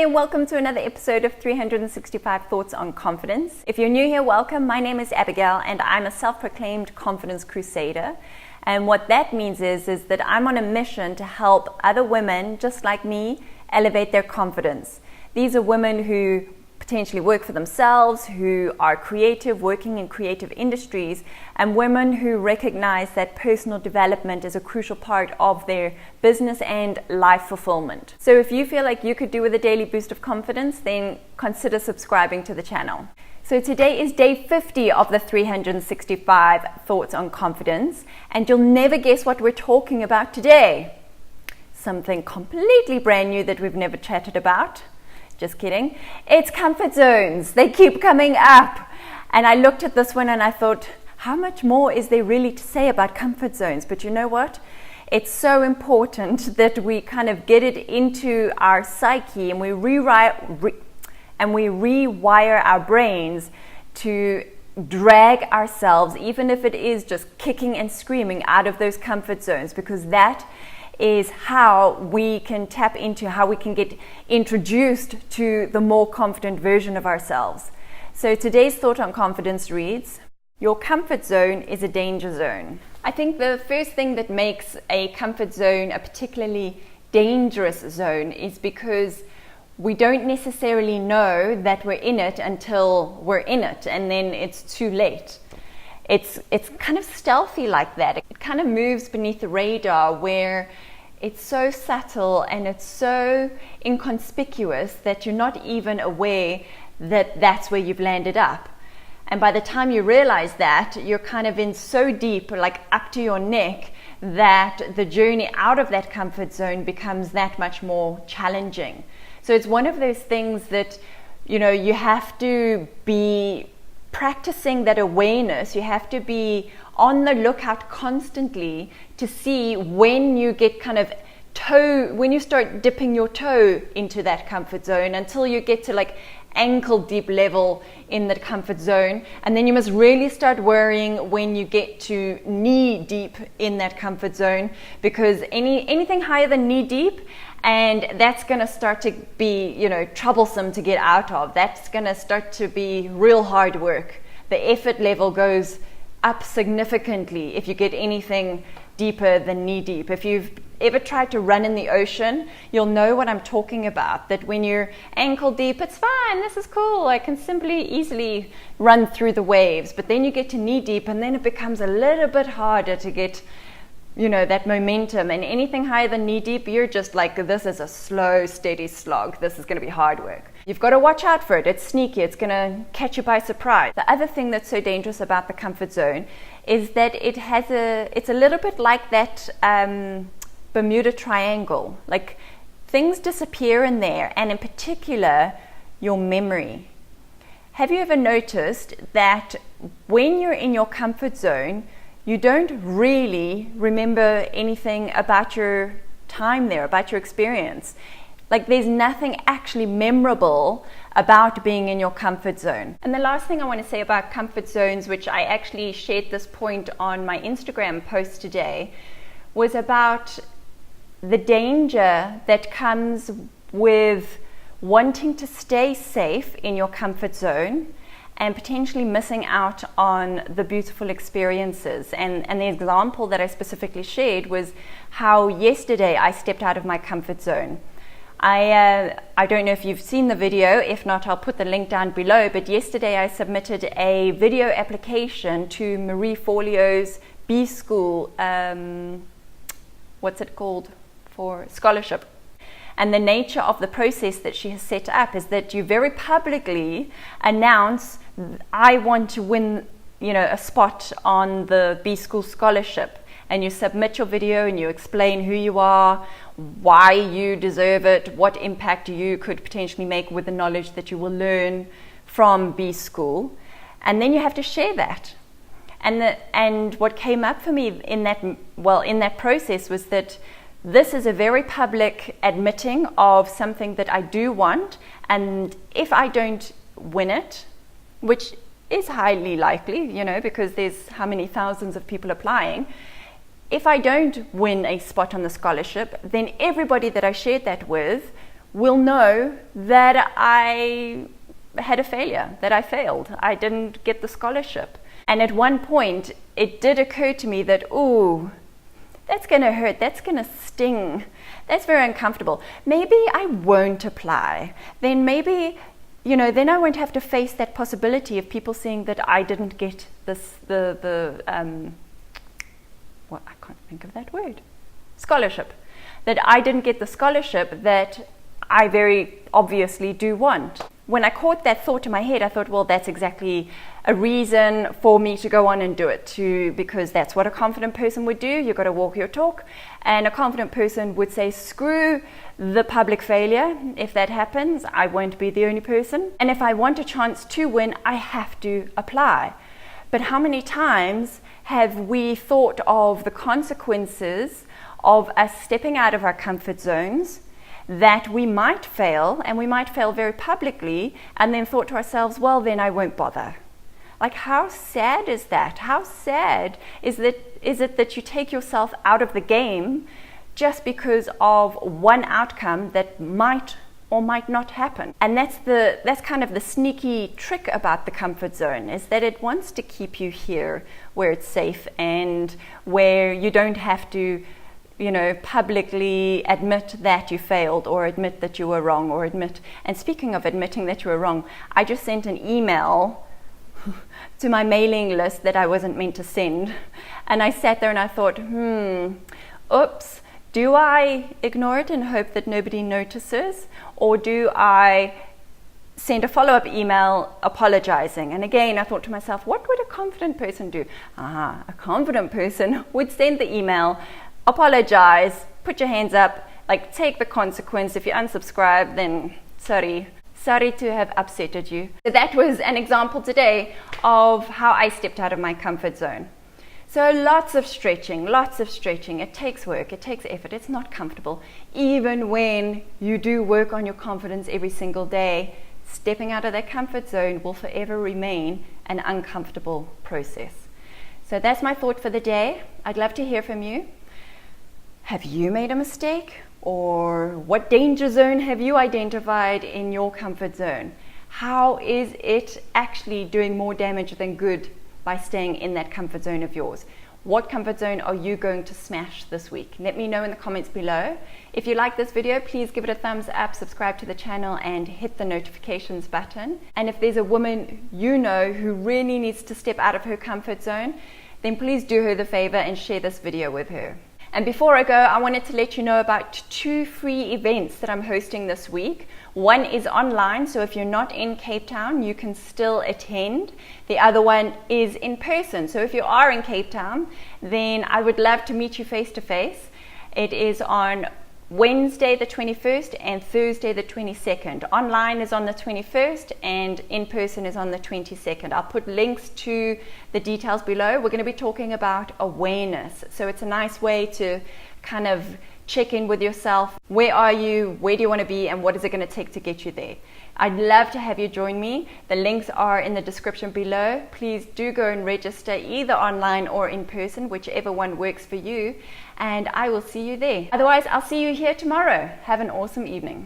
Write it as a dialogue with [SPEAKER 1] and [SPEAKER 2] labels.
[SPEAKER 1] Hey, welcome to another episode of 365 Thoughts on Confidence. If you're new here, welcome. My name is Abigail and I'm a self-proclaimed confidence crusader. And what that means is that I'm on a mission to help other women just like me elevate their confidence. These are women who potentially work for themselves, who are creative, working in creative industries, and women who recognize that personal development is a crucial part of their business and life fulfillment. So if you feel like you could do with a daily boost of confidence, then consider subscribing to the channel. So today is day 50 of the 365 Thoughts on Confidence, and you'll never guess what we're talking about today. Something completely brand new that we've never chatted about. Just kidding. It's comfort zones. They keep coming up. And I looked at this one and I thought, how much more is there really to say about comfort zones? But you know what? It's so important that we kind of get it into our psyche and we rewire our brains to drag ourselves, even if it is just kicking and screaming, out of those comfort zones, because that is how we can tap into, how we can get introduced to the more confident version of ourselves. So today's thought on confidence reads, your comfort zone is a danger zone. I think the first thing that makes a comfort zone a particularly dangerous zone is because we don't necessarily know that we're in it until we're in it, and then it's too late. It's kind of stealthy like that. It kind of moves beneath the radar, where it's so subtle and it's so inconspicuous that you're not even aware that that's where you've landed up. And by the time you realize that, you're kind of in so deep, like up to your neck, that the journey out of that comfort zone becomes that much more challenging. So it's one of those things that, you have to be practicing that awareness. You have to be on the lookout constantly to see when you get when you start dipping your toe into that comfort zone, until you get to like ankle deep level in the comfort zone. And then you must really start worrying when you get to knee deep in that comfort zone, because anything higher than knee deep, and that's going to start to be, troublesome to get out of. That's going to start to be real hard work. The effort level goes up significantly if you get anything deeper than knee deep. If you've ever tried to run in the ocean, you'll know what I'm talking about. That when you're ankle deep, it's fine, this is cool, I can easily run through the waves. But then you get to knee deep and then it becomes a little bit harder to get that momentum. And anything higher than knee deep, you're just like, this is a slow, steady slog. This is going to be hard work. You've got to watch out for it. It's sneaky. It's going to catch you by surprise. The other thing that's so dangerous about the comfort zone is that it's a little bit like that Bermuda Triangle. Like, things disappear in there, and in particular, your memory. Have you ever noticed that when you're in your comfort zone, you don't really remember anything about your time there, about your experience? Like, there's nothing actually memorable about being in your comfort zone. And the last thing I want to say about comfort zones, which I actually shared this point on my Instagram post today, was about the danger that comes with wanting to stay safe in your comfort zone and potentially missing out on the beautiful experiences. And the example that I specifically shared was how yesterday I stepped out of my comfort zone. I don't know if you've seen the video. If not, I'll put the link down below. But yesterday I submitted a video application to Marie Forleo's B School, for scholarship. And the nature of the process that she has set up is that you very publicly announce, I want to win, a spot on the B School scholarship. And you submit your video and you explain who you are, why you deserve it, what impact you could potentially make with the knowledge that you will learn from B School. And then you have to share that. And what came up for me in that process was that this is a very public admitting of something that I do want, and if I don't win it, which is highly likely, because there's how many thousands of people applying, if I don't win a spot on the scholarship, then everybody that I shared that with will know that I had a failure, that I failed. I didn't get the scholarship. And at one point, it did occur to me that, ooh, that's going to hurt, that's going to sting, that's very uncomfortable. Maybe I won't apply. Then maybe, then I won't have to face that possibility of people saying that I didn't get this, I can't think of that word, scholarship. That I didn't get the scholarship that I very obviously do want. When I caught that thought in my head, I thought, well, that's exactly a reason for me to go on and do it, because that's what a confident person would do. You've got to walk your talk. And a confident person would say, screw the public failure. If that happens, I won't be the only person. And if I want a chance to win, I have to apply. But how many times have we thought of the consequences of us stepping out of our comfort zones, that we might fail, and we might fail very publicly, and then thought to ourselves, well, then I won't bother. Like, how sad is that? How sad is it that you take yourself out of the game just because of one outcome that might or might not happen? And that's kind of the sneaky trick about the comfort zone, is that it wants to keep you here where it's safe and where you don't have to publicly admit that you failed, or admit that you were wrong, or and speaking of admitting that you were wrong, I just sent an email to my mailing list that I wasn't meant to send. And I sat there and I thought, oops, do I ignore it and hope that nobody notices? Or do I send a follow-up email apologizing? And again, I thought to myself, what would a confident person do? A confident person would send the email, apologize, put your hands up, like, take the consequence. If you unsubscribe, then sorry to have upsetted you. So that was an example today of how I stepped out of my comfort zone. So lots of stretching. It takes work, it takes effort, it's not comfortable. Even when you do work on your confidence every single day, stepping out of that comfort zone will forever remain an uncomfortable process. So that's my thought for the day. I'd love to hear from you. Have you made a mistake? Or what danger zone have you identified in your comfort zone? How is it actually doing more damage than good by staying in that comfort zone of yours? What comfort zone are you going to smash this week? Let me know in the comments below. If you like this video, please give it a thumbs up, subscribe to the channel, and hit the notifications button. And if there's a woman you know who really needs to step out of her comfort zone, then please do her the favor and share this video with her. And before I go, I wanted to let you know about 2 free events that I'm hosting this week. One is online, so if you're not in Cape Town, you can still attend. The other one is in person. So if you are in Cape Town, then I would love to meet you face to face. It is on Wednesday the 21st and Thursday the 22nd. Online is on the 21st and in person is on the 22nd. I'll put links to the details below. We're going to be talking about awareness. So it's a nice way to kind of check in with yourself. Where are you? Where do you want to be? And what is it going to take to get you there? I'd love to have you join me. The links are in the description below. Please do go and register either online or in person, whichever one works for you. And I will see you there. Otherwise, I'll see you here tomorrow. Have an awesome evening.